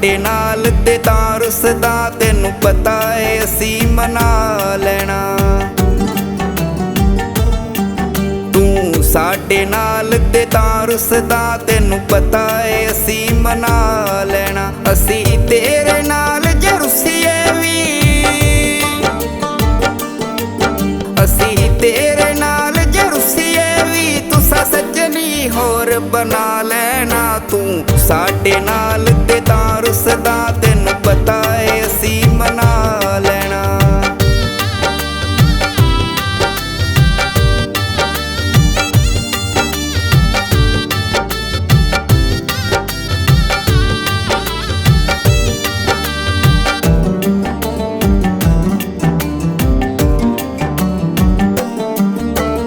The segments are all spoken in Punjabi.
ਸਾਡੇ ਨਾਲ ਤੇ ਤਾਂ ਰੁੱਸਦਾ, ਤੈਨੂੰ ਪਤਾ ਏ ਅਸੀਂ ਮਨਾ ਲੈਣਾ। ਤੂੰ ਸਾਡੇ ਨਾਲ ਤੇ ਤਾਂ ਰੁੱਸਦਾ, ਤੈਨੂੰ ਪਤਾ ਏ ਅਸੀਂ ਮਨਾ ਲੈਣਾ। ਅਸੀਂ ਤੇਰੇ ਨਾਲ ਜੇ ਰੁੱਸੀਏ ਵੀ, ਅਸੀਂ ਤੇਰੇ ਨਾਲ ਜੇ ਰੁੱਸੀਏ ਵੀ, ਤੁਸਾਂ ਸੱਜਣੀ ਹੋਰ ਬਣਾ ਲੈਣਾ। ਤੂੰ ਸਾਡੇ ਨਾਲ ਤੇ ਤਾਂ ਰੁੱਸਦਾ, ਤੈਨੂੰ ਪਤਾ ਏ ਅਸੀਂ ਮਨਾ ਲੈਣਾ।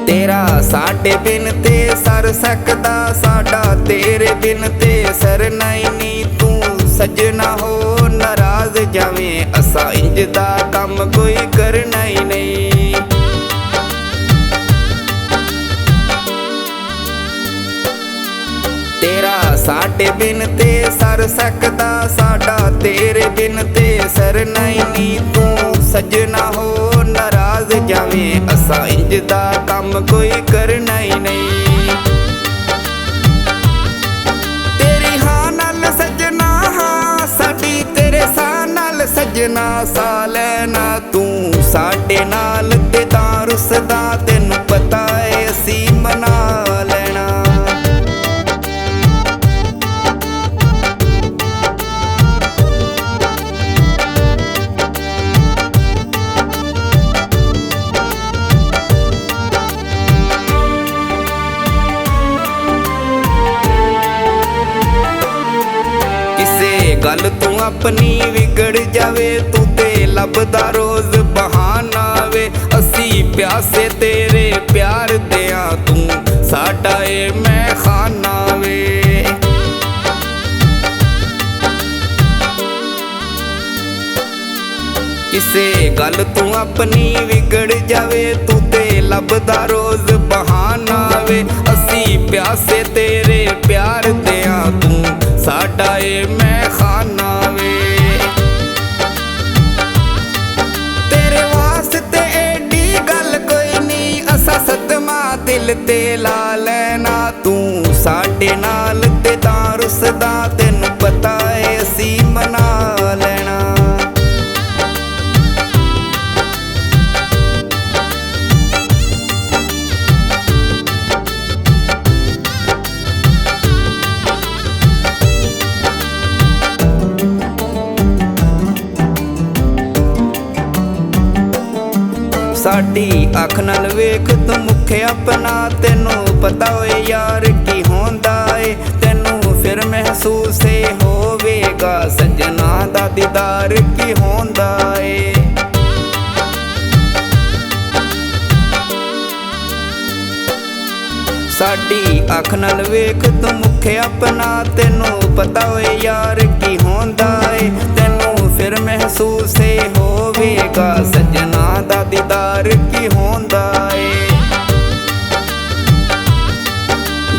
ਤੇਰਾ ਸਾਡੇ ਬਿਨ ਤੇ ਸਰ ਸਕਦਾ, ਸਾਡਾ ਤੇਰੇ ਬਿਨ ਤੇ ਸਰਨਾ ਹੀ ਨੀ। ਤੂੰ ਸੱਜਣਾ ਹੋ ਨਾਰਾਜ਼ ਜਾਵੇਂ, ਅਸਾਂ ਇੰਜ ਦਾ ਕੰਮ ਕੋਈ ਕਰਨਾ ਹੀ ਨਹੀਂ। ਤੇਰਾ ਸਾਡੇ ਬਿਨ ਤੇ ਸਰ ਸਕਦਾ, ਸਾਡਾ ਤੇਰੇ ਬਿਨ ਤੇ ਸਰਨਾ ਹੀ ਨੀ। ਤੂੰ ਸੱਜਣਾ ਹੋ ਨਾਰਾਜ਼ ਜਾਵੇਂ, ਅਸਾਂ ਇੰਜ ਦਾ ਕੰਮ ਕੋਈ ਕਰਨਾ ਹੀ ਨਹੀਂ। ਤੇਰੀ ਹਾਂ ਨਾਲ ਸੱਜਣਾ ਹਾਂ ਸਾਡੀ, ਤੇਰੇ ਸਾਹ ਨਾਲ ਸੱਜਣਾ ਸਾਹ ਲੈਣਾ। ਤੂੰ ਸਾਡੇ ਨਾਲ ਤੇ ਤਾਂ ਰੁੱਸਦਾ, ਤੈਨੂੰ ਪਤਾ ਏ ਅਸੀਂ ਮਨਾ ਲੈਣਾ। ਗੱਲ ਤੂੰ ਆਪਣੀ ਵਿਗੜ ਜਾਵੇ, ਤੂੰ ਤੇ ਲੱਭਦਾ ਰੋਜ਼ ਬਹਾਨਾ ਵੇ। ਅਸੀਂ ਪਿਆਸੇ ਤੇਰੇ ਪਿਆਰ ਦਿਆਂ, ਤੂੰ ਸਾਡਾ ਏ ਮੈਂ ਖਾਨਾ ਵੇ। ਕਿਸੇ ਗੱਲ ਤੂੰ ਆਪਣੀ ਵਿਗੜ ਜਾਵੇ, ਤੂੰ ਤੇ ਲੱਭਦਾ ਰੋਜ਼ ਬਹਾਨਾ ਵੇ। ਅਸੀਂ ਪਿਆਸੇ ਤੇਰੇ ਪਿਆਰ ਦਿਆਂ, ਤੂੰ ਸਾਡਾ ਏ ਮੈਂ ਖਾਨਾ ਵੇ। ਤੇਰੇ ਵਾਸਤੇ ਏਡੀ ਗੱਲ ਕੋਈ ਨੀ, ਅਸਾਂ ਸਦਮਾ ਦਿਲ ਤੇ ਲਾ ਲੈਣਾ। ਤੂੰ ਸਾਡੇ ਨਾਲ ਤੇ ਤਾਂ ਰੁੱਸਦਾ, ਤੈਨੂੰ ਪਤਾ ਏ ਅਸੀਂ ਮਨਾ ਲੈਣਾ। ਸਾਡੀ ਅੱਖ ਨਾਲ ਵੇਖ ਤੂੰ ਮੁੱਖ ਆਪਣਾ, ਤੈਨੂੰ ਪਤਾ ਓਏ ਯਾਰ ਕੀ ਹੁੰਦਾ ਏ। ਤੈਨੂੰ ਫਿਰ ਮਹਿਸੂਸ ਏ ਹੋਵੇਗਾ, ਸੱਜਣਾ ਦਾ ਦੀਦਾਰ ਕੀ ਹੁੰਦਾ ਏ। ਸਾਡੀ ਅੱਖ ਨਾਲ ਵੇਖ ਤੂੰ ਮੁੱਖ ਆਪਣਾ, ਤੈਨੂੰ ਪਤਾ ਓਏ ਯਾਰ ਕੀ ਹੁੰਦਾ ਏ। ਤੈਨੂੰ ਫਿਰ ਮਹਿਸੂਸ ਏ ਹੋਵੇਗਾ, ਸੱਜਣਾ ਦਾ ਦੀਦਾਰ ਕੀ ਹੁੰਦਾ ਏ।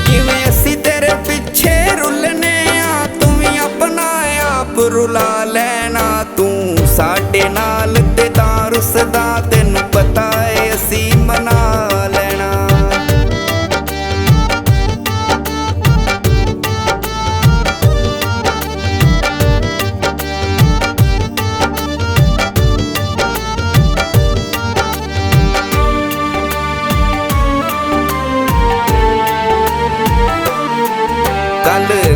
ਜਿਵੇਂ ਅਸੀਂ ਤੇਰੇ ਪਿੱਛੇ ਰੁਲਨੇ ਆ, ਤੂੰ ਵੀ ਆਪਣਾ ਆਪ ਰੁਲਾ ਲੈਣਾ। ਤੂੰ ਸਾਡੇ ਨਾਲ ਤੇ ਤਾਂ ਰੁੱਸਦਾ, ਤੈਨੂੰ ਪਤਾ ਏ ਅਸੀਂ ਮਨਾ ਲੈਣਾ।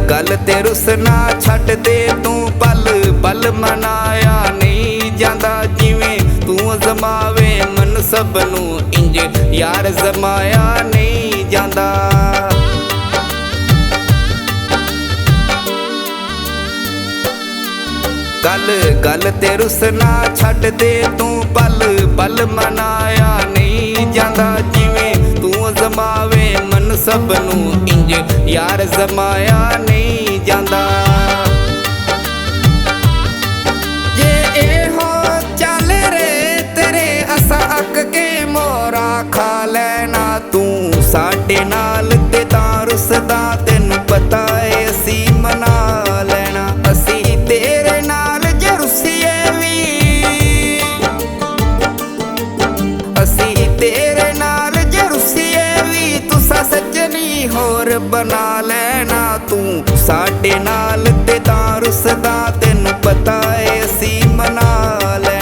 ਗੱਲ ਤੇ ਰੁੱਸਣਾ ਛੱਡ ਦੇ ਤੂੰ, ਪਲ ਪਲ ਮਨਾਇਆ ਨਹੀਂ ਜਾਂਦਾ। ਜਿਵੇਂ ਤੂੰ ਅਜ਼ਮਾਵੇ ਮਨ ਸਭ ਨੂੰ, ਇੰਜ ਯਾਰ ਜ਼ਮਾਇਆ ਨਹੀਂ ਜਾਂਦਾ। ਗੱਲ ਤੇ ਰੁੱਸਣਾ ਛੱਡ ਦੇ ਤੂੰ, ਪਲ ਪਲ ਮਨਾਇਆ ਨਹੀਂ ਜਾਂਦਾ। ਜਿਵੇਂ ਤੂੰ ਅਜ਼ਮਾਵੇ ਮਨ ਸਭ ਨੂੰ, ਇੰਜ ਯਾਰ ਜ਼ਮਾਇਆ ਨਹੀਂ ਜਾਂਦਾ। ਜੇ ਇਹੋ ਚੱਲ ਰੇ ਤੇਰੇ, ਅਸਾਂ ਅੱਕ ਕੇ ਮੋਰਾ ਖਾ ਲੈਣਾ। ਤੂੰ ਸਾਡੇ ਨਾਲ ਤੇ ਤਾਂ ਰੁੱਸਦਾ, ਤੈਨੂੰ ਪਤਾ ਏ ਅਸੀਂ ਮਨਾ ਲੈਣਾ। ਅਸੀਂ ਤੇ ਹੋਰ ਬਣਾ ਲੈਣਾ ਤੂੰ ਸਾਡੇ ਨਾਲ ਤੇ ਤਾਂ ਰੁੱਸਦਾ ਤੈਨੂੰ ਪਤਾ ਏ ਅਸੀਂ ਮਨਾ ਲੈ